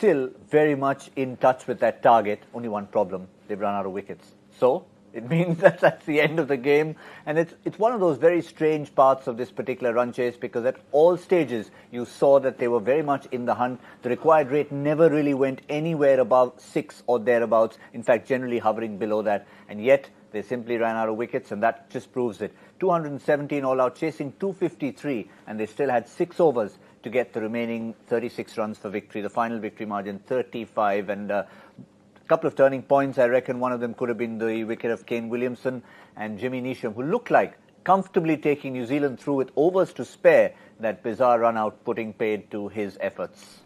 still very much in touch with that target. Only one problem, they've run out of wickets. So it means that that's the end of the game. And it's one of those very strange parts of this particular run chase, because at all stages you saw that they were very much in the hunt. The required rate never really went anywhere above 6 or thereabouts. In fact, generally hovering below that. And yet they simply ran out of wickets, and that just proves it. 217 all out, chasing 253, and they still had 6 overs to get the remaining 36 runs for victory. The final victory margin 35, and a couple of turning points. I reckon one of them could have been the wicket of Kane Williamson and Jimmy Neesham, who looked like comfortably taking New Zealand through with overs to spare. That bizarre run out putting paid to his efforts.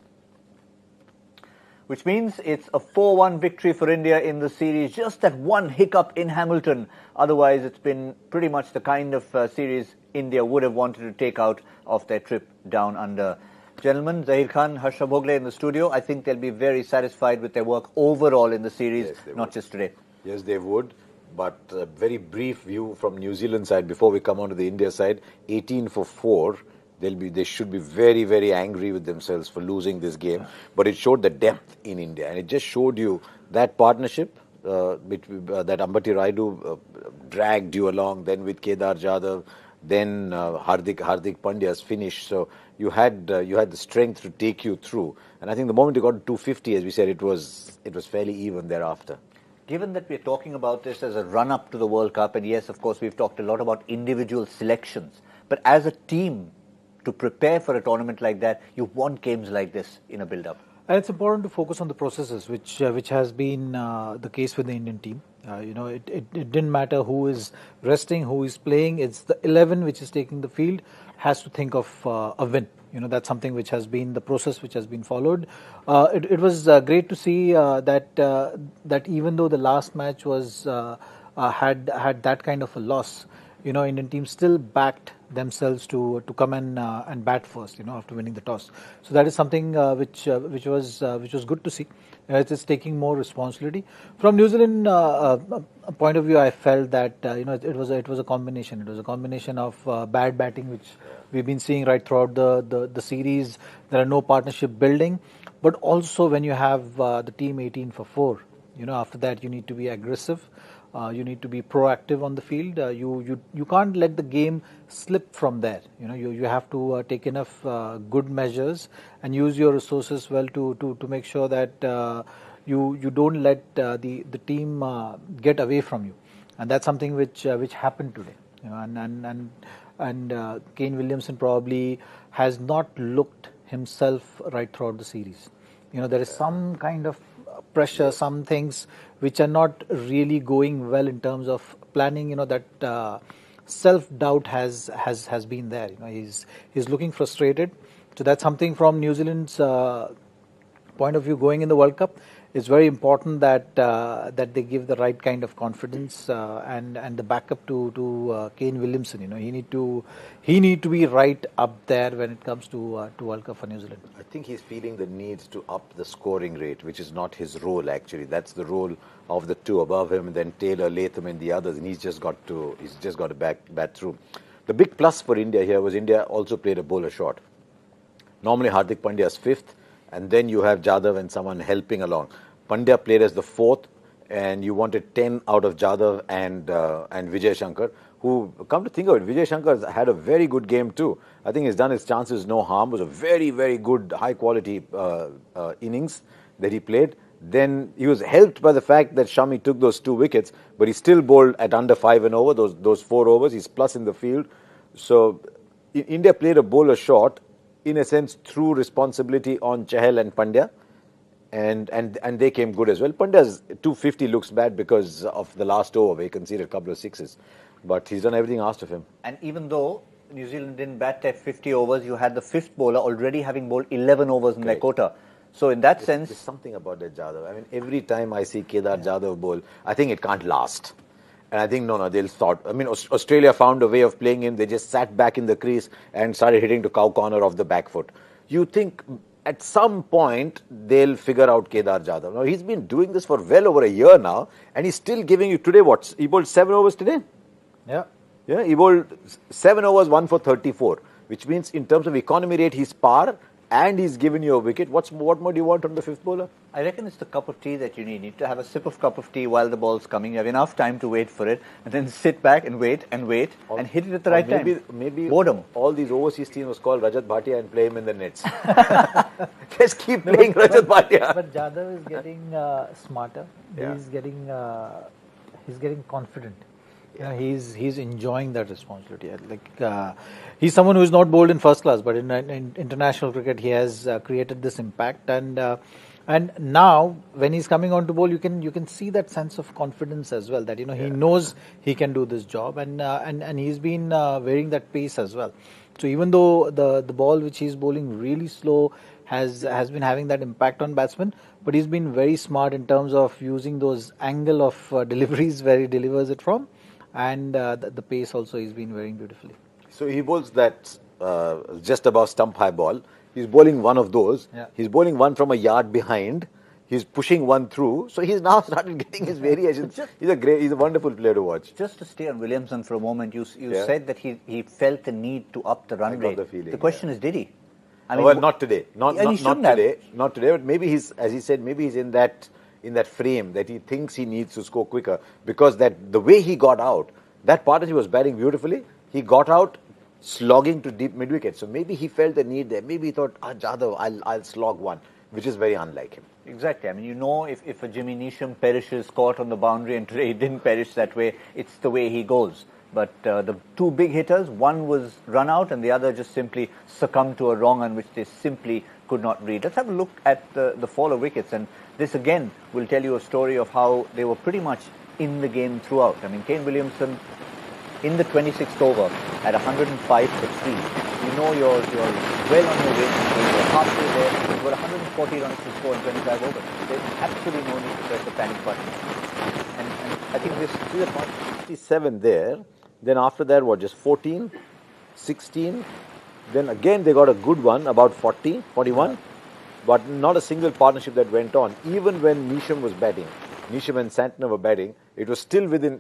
Which means it's a 4-1 victory for India in the series. Just that one hiccup in Hamilton. Otherwise, it's been pretty much the kind of series India would have wanted to take out of their trip down under. Gentlemen, Zahir Khan, Harsha Bhogle in the studio, I think they'll be very satisfied with their work overall in the series, not just today. Yes, they would. But a very brief view from New Zealand side before we come on to the India side. 18 for 4. They should be very, very angry with themselves for losing this game. But it showed the depth in India, and it just showed you that partnership that Ambati Rayudu dragged you along, then with Kedar Jadhav, then Hardik Pandya's finish. So you had the strength to take you through. And I think the moment you got to 250, as we said, it was fairly even thereafter. Given that we're talking about this as a run-up to the World Cup, and yes, of course, we've talked a lot about individual selections, but as a team, to prepare for a tournament like that, you want games like this in a build-up. And it's important to focus on the processes, which has been the case with the Indian team. It didn't matter who is resting, who is playing. It's the 11 which is taking the field has to think of a win. That's something which has been the process which has been followed. It was great to see that even though the last match was had that kind of a loss, Indian team still backed themselves to come and bat first, after winning the toss. So that is something which was good to see. It is taking more responsibility. From New Zealand point of view, I felt that it was a combination. It was a combination of bad batting, which we've been seeing right throughout the series. There are no partnership building, but also when you have the team 18 for 4, after that you need to be aggressive. You need to be proactive on the field. You can't let the game slip from there. You have to take enough good measures and use your resources well to make sure that you don't let the team get away from you, and that's something which happened today. And Kane Williamson probably has not looked himself right throughout the series. There is some kind of pressure, some things which are not really going well in terms of planning. That self-doubt has been there. He's looking frustrated. So that's something from New Zealand's point of view going in the World Cup. It's very important that they give the right kind of confidence and the backup to Kane Williamson. He need to be right up there when it comes to World Cup for New Zealand. I think he's feeling the need to up the scoring rate, which is not his role actually. That's the role of the two above him, and then Taylor, Latham, and the others, and he's just got to bat through. The big plus for India here was India also played a bowler short. Normally Hardik Pandya is 5th, and then you have Jadhav and someone helping along. Pandya played as the 4th, and you wanted 10 out of Jadhav and Vijay Shankar, who, come to think of it, Vijay Shankar had a very good game too. I think he's done his chances no harm. It was a very, very good, high-quality innings that he played. Then he was helped by the fact that Shami took those 2 wickets, but he still bowled at under 5 and over, those 4 overs. He's plus in the field. So India played a bowler short, in a sense, through responsibility on Chahal and Pandya. And they came good as well. Pandya's 250 looks bad because of the last over where he conceded a couple of sixes. But he's done everything asked of him. And even though New Zealand didn't bat their 50 overs, you had the 5th bowler already having bowled 11 overs in their quota. So in that sense... There's something about that Jadhav. I mean, every time I see Kedar Jadhav bowl, I think it can't last. And I think, no, they'll start. I mean, Australia found a way of playing him. They just sat back in the crease and started hitting to cow corner of the back foot. You think... At some point, they'll figure out Kedar Jadhav. Now, he's been doing this for well over a year now, and he's still giving you today what? He bowled 7 overs today? Yeah, he bowled 7 overs, 1 for 34, which means in terms of economy rate, he's par, and he's given you a wicket. What more do you want from the fifth bowler? I reckon it's the cup of tea that you need. You need to have a sip of cup of tea while the ball's coming. You have enough time to wait for it, and then sit back and wait and hit it at the right time. Maybe boredom. All these overseas teams was called Rajat Bhatia and play him in the nets. Just keep playing Rajat Bhatia. But Jadhav is getting smarter. Yeah. He's getting confident. Yeah, he's enjoying that responsibility. He's someone who is not bowled in first class, but in international cricket he has created this impact, and now when he's coming on to bowl, you can see that sense of confidence as well. That he knows he can do this job, and he's been varying that pace as well. So even though the ball which he's bowling really slow has been having that impact on batsmen, but he's been very smart in terms of using those angle of deliveries where he delivers it from. And the pace also he's been varying beautifully. So he bowls that just above stump high ball. He's bowling one of those. Yeah. He's bowling one from a yard behind. He's pushing one through. So he's now started getting his variations. He's a wonderful player to watch. Just to stay on Williamson for a moment, you said that he felt the need to up the run rate. The question is, did he? I mean, well, not today. Not today. Have. Not today. But maybe he's, as he said, maybe he's in that frame that he thinks he needs to score quicker, because the way he got out, that partnership was batting beautifully. He got out slogging to deep mid wicket. So maybe he felt the need there. Maybe he thought, Jadhav, I'll slog one, which is very unlike him. Exactly. I mean, if a Jimmy Neesham perishes caught on the boundary, and today he didn't perish that way, it's the way he goes. But the two big hitters, one was run out and the other just simply succumbed to a wrong on which they simply could not read. Let's have a look at the fall of wickets, and this again will tell you a story of how they were pretty much in the game throughout. I mean, Kane Williamson in the 26th over at 105 for 3. You're well on your way. You're halfway there. You've got 140 runs to score in 25 overs. There's absolutely no need to press the panic button. And I think this is about 67 there. Then after that, just 14, 16. Then again they got a good one, about 40, 41. Yeah. But not a single partnership that went on. Even when Neesham was batting, Neesham and Santner were batting, it was still within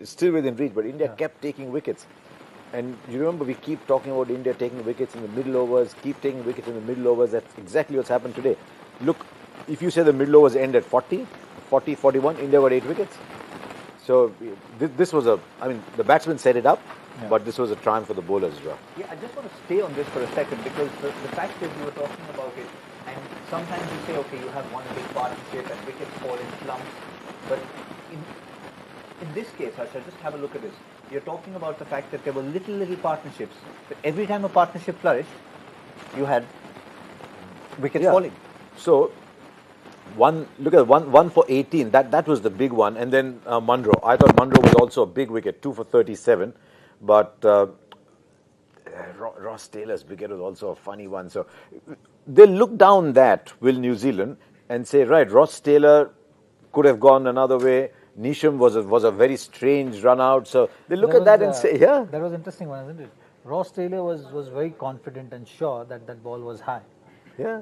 reach. But India kept taking wickets. And you remember we keep talking about India taking wickets in the middle overs, keep taking wickets in the middle overs. That's exactly what's happened today. Look, if you say the middle overs end at 40, 41, India got 8 wickets. So this was the batsmen set it up, but this was a triumph for the bowlers as well. Yeah, I just want to stay on this for a second, because the fact is, you were talking about it, and sometimes you say, okay, you have one big partnership and wickets fall in slumps, but in this case, Harsha, just have a look at this. You're talking about the fact that there were little partnerships, but every time a partnership flourished, you had wickets falling. So look at one for 18. That was the big one, and then Munro. I thought Munro was also a big wicket, 2 for 37, but Ross Taylor's wicket was also a funny one. So they look down that, will New Zealand, and say, right, Ross Taylor could have gone another way. Neesham was a very strange run out. So they look at that and say, yeah. That was an interesting one, isn't it? Ross Taylor was very confident and sure that ball was high. Yeah.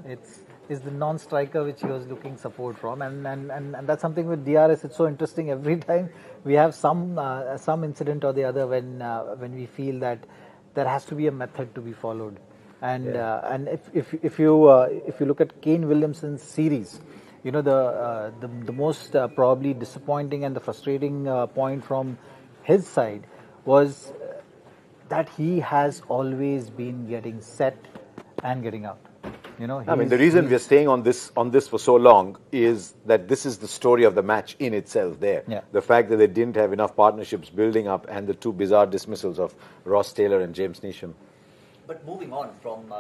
It's the non-striker which he was looking support from, and that's something with DRS. It's so interesting. Every time we have some incident or the other when we feel that there has to be a method to be followed, and if you look at Kane Williamson's series, the most probably disappointing and the frustrating point from his side was that he has always been getting set and getting out. The reason we're staying on this for so long is that this is the story of the match in itself there. Yeah. The fact that they didn't have enough partnerships building up, and the two bizarre dismissals of Ross Taylor and James Neesham. But moving on from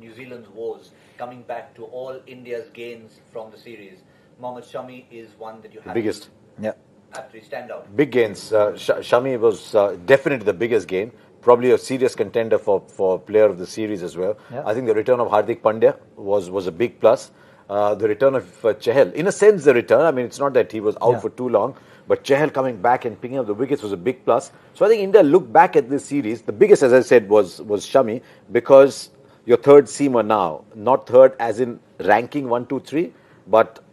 New Zealand's woes, coming back to all India's gains from the series, Mohammad Shami is one that you have biggest. Absolutely stand out. Big gains. Shami was definitely the biggest gain. Probably a serious contender for player of the series as well. Yeah. I think the return of Hardik Pandya was a big plus. The return of Chahal, in a sense, the return. I mean, it's not that he was out for too long, but Chahal coming back and picking up the wickets was a big plus. So I think India looked back at this series. The biggest, as I said, was Shami, because your third seamer now, not third as in ranking 1, 2, 3, but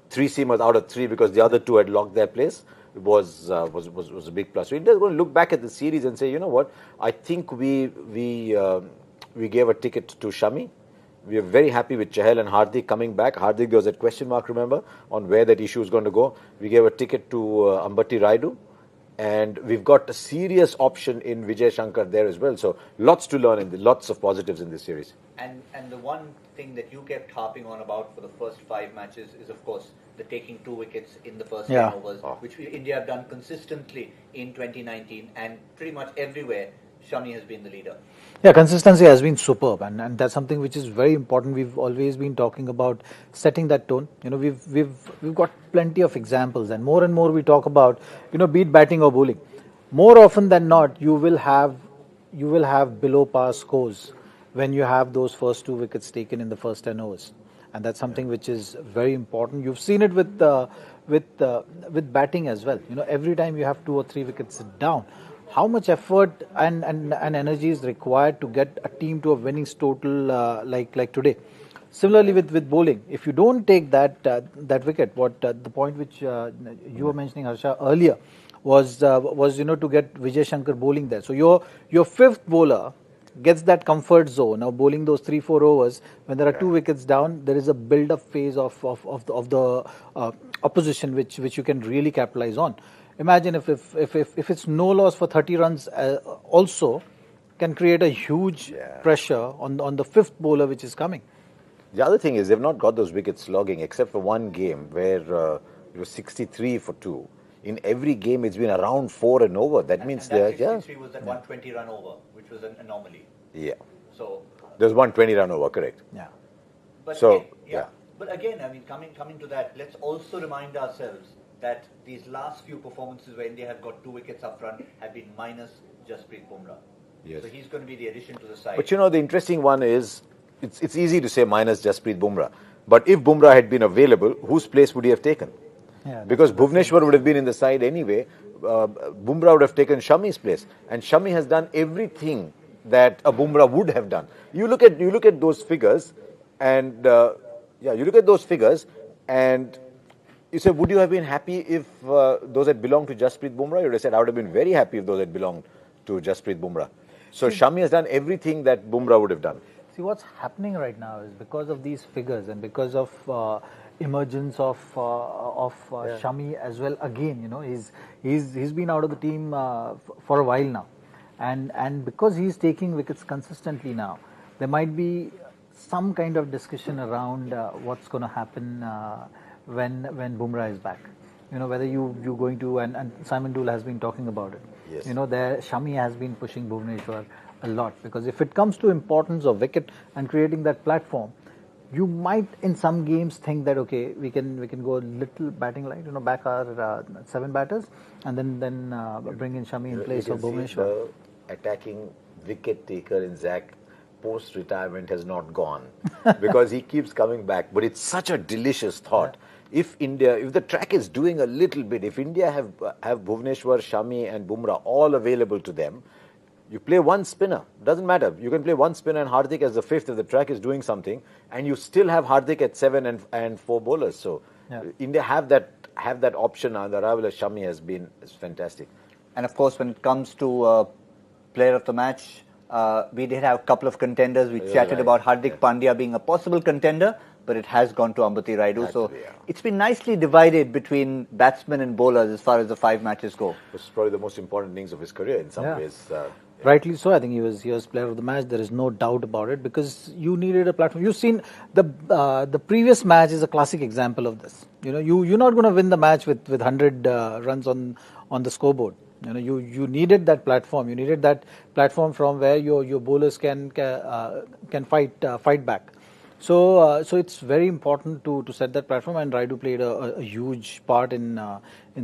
3 seamers out of 3 because the other 2 had locked their place. Was a big plus. So India's going to look back at the series and say, you know what? I think we gave a ticket to Shami. we are very happy with Chahal and Hardik coming back. Hardik, there was that question mark, remember, on where that issue is going to go. We gave a ticket to Ambati Rayudu, and we've got a serious option in Vijay Shankar there as well. So lots to learn and lots of positives in this series. And the one thing that you kept harping on about for the first 5 matches is, of course, the taking 2 wickets in the first 10 overs, which India have done consistently in 2019, and pretty much everywhere Shami has been the leader. Yeah, consistency has been superb, and that's something which is very important. We've always been talking about setting that tone. You know, we've got plenty of examples, and more we talk about, you know, be it batting or bowling. More often than not, you will have below par scores when you have those first 2 wickets taken in the first 10 overs, and that's something which is very important. You've seen it with batting as well. You know, every time you have 2 or 3 wickets down, how much effort and energy is required to get a team to a winnings total like today. Similarly with bowling, if you don't take that wicket, the point which you were mentioning, Harsha, earlier was to get Vijay Shankar bowling there. So your fifth bowler gets that comfort zone of bowling those 3-4 overs. When there are 2 wickets down, there is a build-up phase of the opposition which you can really capitalize on. Imagine if it's no loss for 30 runs also can create a huge pressure on the fifth bowler which is coming. The other thing is they've not got those wickets logging except for one game where it was 63 for 2. In every game it's been around 4 and over. That means that 63 was that 120 run over, which was an anomaly. Yeah. So there's 120 run over, correct? Yeah. But so again, But again, I mean, coming to that, let's also remind ourselves that these last few performances where India have got 2 wickets up front have been minus Jasprit Bumrah. Yes. So he's going to be the addition to the side. But you know, the interesting one is, it's easy to say minus Jasprit Bumrah. But if Bumrah had been available, whose place would he have taken? Yeah, because Bhuvneshwar would have been in the side anyway. Bumrah would have taken Shami's place. And Shami has done everything that a Bumrah would have done. You look at those figures and you say, would you have been happy if those had belonged to Jasprit Bumrah? You would have said, I would have been very happy if those had belonged to Jasprit Bumrah. So Shami has done everything that Bumrah would have done. See, what's happening right now is because of these figures and because of emergence of Shami as well. Again, you know, he's been out of the team for a while now, and because he's taking wickets consistently now, there might be some kind of discussion around what's going to happen when Bumrah is back. You know, whether you're going to, and Simon Doull has been talking about it. Yes. You know, Shami has been pushing Bhuvneshwar a lot, because if it comes to importance of wicket and creating that platform, you might in some games think that okay, we can go a little batting light, you know, back our 7 batters and then bring in Shami in place of Bhuvneshwar. The attacking wicket taker in Zach post retirement has not gone because he keeps coming back. But it's such a delicious thought. Yeah. If the track is doing a little bit, if India have Bhuvneshwar, Shami and Bumrah all available to them, you play one spinner. Doesn't matter. You can play one spinner and Hardik as the 5th if the track is doing something, and you still have Hardik at 7 and 4 bowlers. So India have that option. And the arrival of Shami has been fantastic. And of course, when it comes to player of the match, we did have a couple of contenders. We chatted about Hardik Pandya being a possible contender, but it has gone to Ambati Rayudu. So it's been nicely divided between batsmen and bowlers as far as the 5 matches go. This is probably the most important innings of his career in some ways. Rightly so. I think he was player of the match. There is no doubt about it, because you needed a platform. You've seen the previous match is a classic example of this. You know, you're not going to win the match with 100 runs on the scoreboard. You know, you needed that platform. You needed that platform from where your bowlers can fight back. So it's very important to set that platform, and Rayudu played a huge part in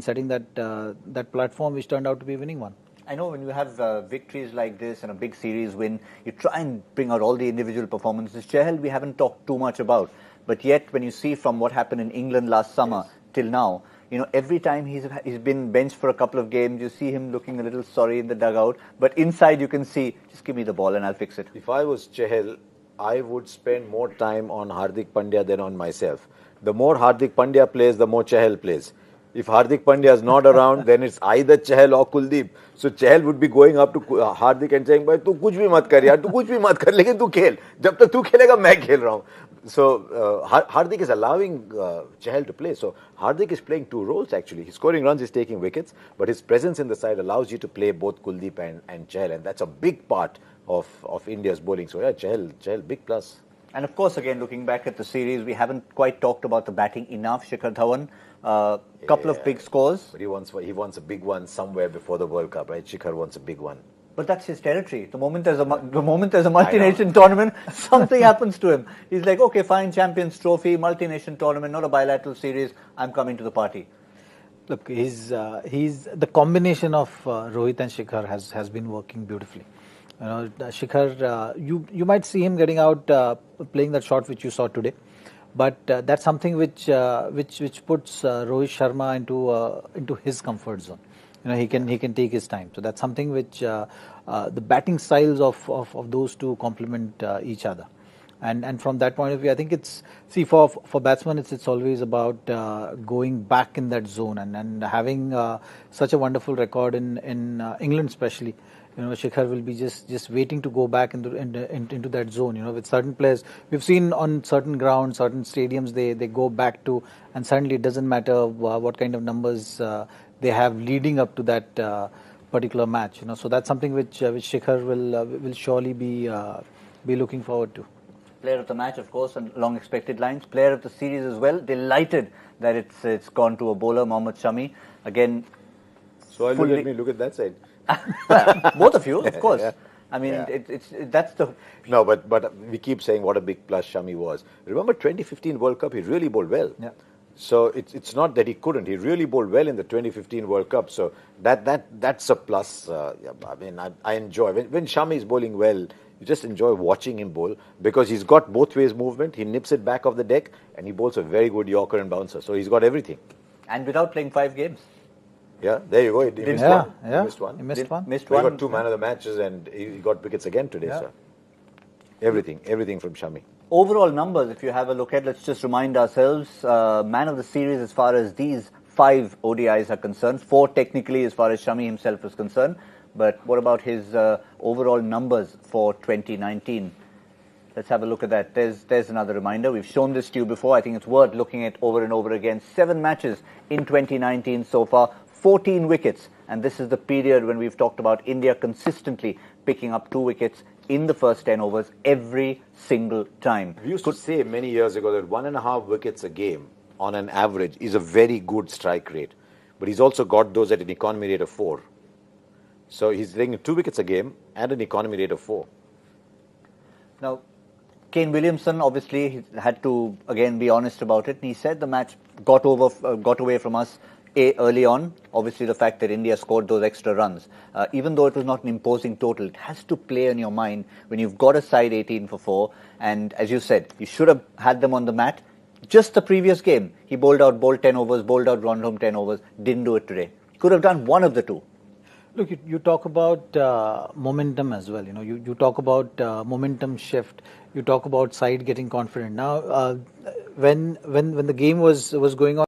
setting that platform, which turned out to be a winning one. I know when you have victories like this and a big series win, you try and bring out all the individual performances. Chahal, we haven't talked too much about, but yet when you see from what happened in England last summer till now, you know, every time he's been benched for a couple of games, you see him looking a little sorry in the dugout, but inside you can see, just give me the ball and I'll fix it. If I was Chahal, I would spend more time on Hardik Pandya than on myself. The more Hardik Pandya plays, the more Chahal plays. If Hardik Pandya is not around, then it's either Chahal or Kuldeep. So Chahal would be going up to Hardik and saying, "Bhai, tu kuch bhi mat kar yaar, tu kuch bhi mat kar, lekin tu khel. Jab tak tu khelega, main khel raha hu." So Hardik is allowing Chahal to play. So Hardik is playing two roles actually. He's scoring runs, he's taking wickets, but his presence in the side allows you to play both Kuldeep and Chahal, and that's a big part of India's bowling. So yeah, Chahal, big plus. And of course, again, looking back at the series, we haven't quite talked about the batting enough. Shikhar Dhawan, couple of big scores. But he wants a big one somewhere before the World Cup, right? Shikhar wants a big one. But that's his territory. The moment there's a multi-nation tournament, something happens to him. He's like, okay, fine, Champions Trophy, multi-nation tournament, not a bilateral series. I'm coming to the party. Look, he's the combination of Rohit and Shikhar has been working beautifully. You know, Shikhar, you might see him getting out playing that shot which you saw today, but that's something which puts Rohit Sharma into his comfort zone. You know, he can take his time. So that's something which the batting styles of those two complement each other. And from that point of view, I think for batsmen it's always about going back in that zone and having such a wonderful record in England especially. You know, Shikhar will be just waiting to go back into that zone. You know, with certain players, we've seen on certain grounds, certain stadiums, they go back to, and suddenly it doesn't matter what kind of numbers they have leading up to that particular match. You know, so that's something which Shikhar will surely be looking forward to. Player of the match, of course, and long expected lines. Player of the series as well. Delighted that it's gone to a bowler, Mohammad Shami. Again, so look at that side. Both of you, of course. Yeah. I mean, that's the... No, but we keep saying what a big plus Shami was. Remember 2015 World Cup, he really bowled well. Yeah. So it's not that he couldn't. He really bowled well in the 2015 World Cup. So that's a plus. I mean, I enjoy. When Shami is bowling well, you just enjoy watching him bowl because he's got both ways movement. He nips it back off the deck and he bowls a very good Yorker and bouncer. So he's got everything. And without playing 5 games. Yeah, there you go. He missed one. Yeah. He missed one. He missed one. Missed he one. got 2 man of the matches and he got wickets again today. Yeah. So everything from Shami. Overall numbers, if you have a look at, let's just remind ourselves, man of the series as far as these 5 ODIs are concerned, 4 technically as far as Shami himself is concerned. But what about his overall numbers for 2019? Let's have a look at that. There's another reminder. We've shown this to you before. I think it's worth looking at over and over again. 7 matches in 2019 so far, 14 wickets. And this is the period when we've talked about India consistently picking up 2 wickets in the first 10 overs every single time. We used to say many years ago that 1.5 wickets a game on an average is a very good strike rate. But he's also got those at an economy rate of 4. So he's taking 2 wickets a game and an economy rate of 4. Now, Kane Williamson obviously had to again be honest about it. He said the match got away from us early on. Obviously, the fact that India scored those extra runs, even though it was not an imposing total, it has to play on your mind when you've got a side 18 for 4. And as you said, you should have had them on the mat. Just the previous game, he bowled 10 overs, bowled out, run home 10 overs. Didn't do it today. Could have done one of the two. Look, you talk about momentum as well. You know, you talk about momentum shift. You talk about side getting confident. Now, when the game was going on.